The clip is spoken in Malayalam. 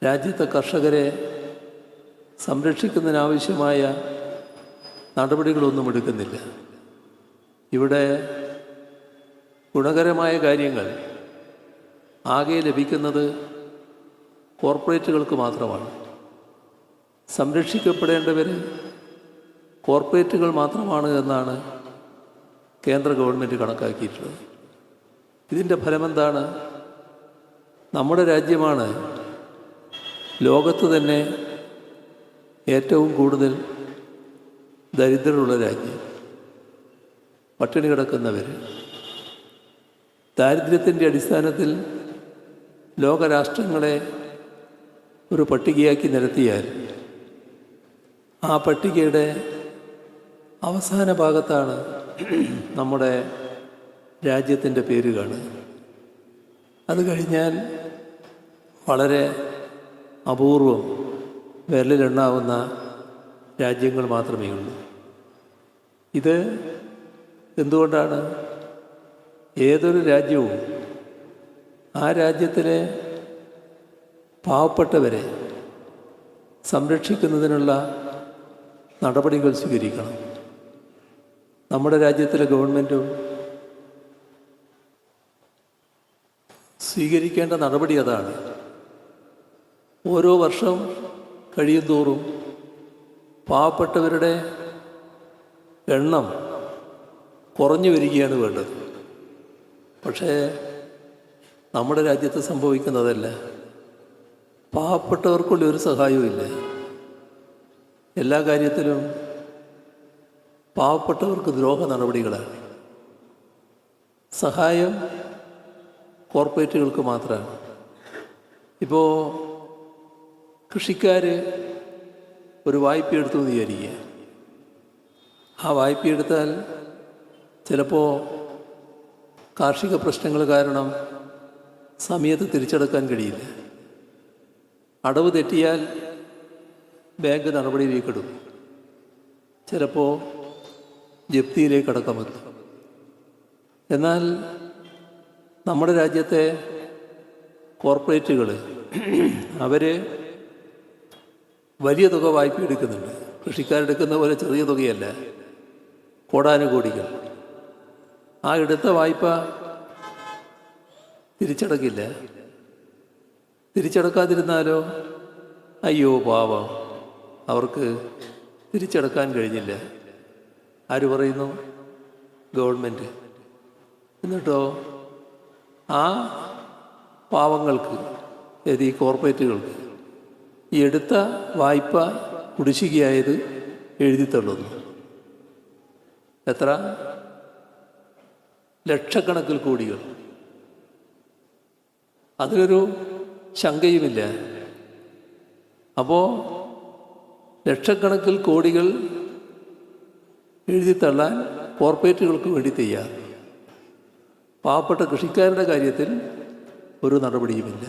രാജ്യത്തെ കർഷകരെ സംരക്ഷിക്കുന്നതിനാവശ്യമായ നടപടികളൊന്നും എടുക്കുന്നില്ല. ഇവിടെ ഗുണകരമായ കാര്യങ്ങൾ ആകെ ലഭിക്കുന്നത് കോർപ്പറേറ്റുകൾക്ക് മാത്രമാണ്. സംരക്ഷിക്കപ്പെടേണ്ടവർ കോർപ്പറേറ്റുകൾ മാത്രമാണ് എന്നാണ് കേന്ദ്ര ഗവൺമെൻറ് കണക്കാക്കിയിട്ടുള്ളത്. ഇതിൻ്റെ ഫലമെന്താണ്? നമ്മുടെ രാജ്യമാണ് ലോകത്ത് തന്നെ ഏറ്റവും കൂടുതൽ ദരിദ്രരുള്ള രാജ്യം. പട്ടിണി കിടക്കുന്നവർ. ദാരിദ്ര്യത്തിൻ്റെ അടിസ്ഥാനത്തിൽ ലോകരാഷ്ട്രങ്ങളെ ഒരു പട്ടികയാക്കി നിരത്തിയാൽ ആ പട്ടികയുടെ അവസാന ഭാഗത്താണ് നമ്മുടെ രാജ്യത്തിൻ്റെ പേര് കാണുക. അത് കഴിഞ്ഞാൽ വളരെ അപൂർവം വിരലിലെണ്ണാവുന്ന രാജ്യങ്ങൾ മാത്രമേ ഉള്ളൂ. ഇത് എന്തുകൊണ്ടാണ്? ഏതൊരു രാജ്യവും ആ രാജ്യത്തിലെ പാവപ്പെട്ടവരെ സംരക്ഷിക്കുന്നതിനുള്ള നടപടികൾ സ്വീകരിക്കണം. നമ്മുടെ രാജ്യത്തിലെ ഗവൺമെൻറ്റും സ്വീകരിക്കേണ്ട നടപടി അതാണ്. ഓരോ വർഷം കഴിയുന്തോറും പാവപ്പെട്ടവരുടെ എണ്ണം കുറഞ്ഞു വരികയാണ് വേണ്ടത്. പക്ഷേ നമ്മുടെ രാജ്യത്ത് സംഭവിക്കുന്നതല്ല. പാവപ്പെട്ടവർക്കുള്ള ഒരു സഹായവും ഇല്ല. എല്ലാ കാര്യത്തിലും പാവപ്പെട്ടവർക്ക് ദ്രോഹ നടപടികളാണ്. സഹായം കോർപ്പറേറ്റുകൾക്ക് മാത്രമാണ്. ഇപ്പോൾ കൃഷിക്കാർ ഒരു വായ്പ എടുത്തു എന്ന് വിചാരിക്കുക. ആ വായ്പ എടുത്താൽ ചിലപ്പോൾ കാർഷിക പ്രശ്നങ്ങൾ കാരണം സമയത്ത് തിരിച്ചടക്കാൻ കഴിയില്ല. അടവ് തെറ്റിയാൽ ബാങ്ക് നടപടിയിലേക്ക് എടുക്കും. ചിലപ്പോൾ ജപ്തിയിലേക്ക് അടക്കമെത്തും. എന്നാൽ നമ്മുടെ രാജ്യത്തെ കോർപ്പറേറ്റുകൾ അവർ വലിയ തുക വായ്പ എടുക്കുന്നുണ്ട്. കൃഷിക്കാരെടുക്കുന്ന പോലെ ചെറിയ തുകയല്ല, കോടാനുകോടികൾ. ആ എടുത്ത വായ്പ തിരിച്ചടക്കില്ല. തിരിച്ചടക്കാതിരുന്നാലോ അയ്യോ പാവം, അവർക്ക് തിരിച്ചടക്കാൻ കഴിഞ്ഞില്ല. ആര് പറയുന്നു? ഗവൺമെൻറ്. എന്നിട്ടോ ആ പാവങ്ങൾക്ക്, അതായത് ഈ കോർപ്പറേറ്റുകൾക്ക് ഈ എടുത്ത വായ്പ കുടിശ്ശികയായത് എഴുതിത്തള്ളുന്നു. എത്ര? ലക്ഷക്കണക്കിൽ കോടികൾ. അതിലൊരു ശങ്കയുമില്ല. അപ്പോൾ ലക്ഷക്കണക്കിൽ കോടികൾ എഴുതിത്തള്ളാൻ കോർപ്പറേറ്റുകൾക്ക് വേണ്ടി തയ്യാർ. പാവപ്പെട്ട കൃഷിക്കാരുടെ കാര്യത്തിൽ ഒരു നടപടിയുമില്ല.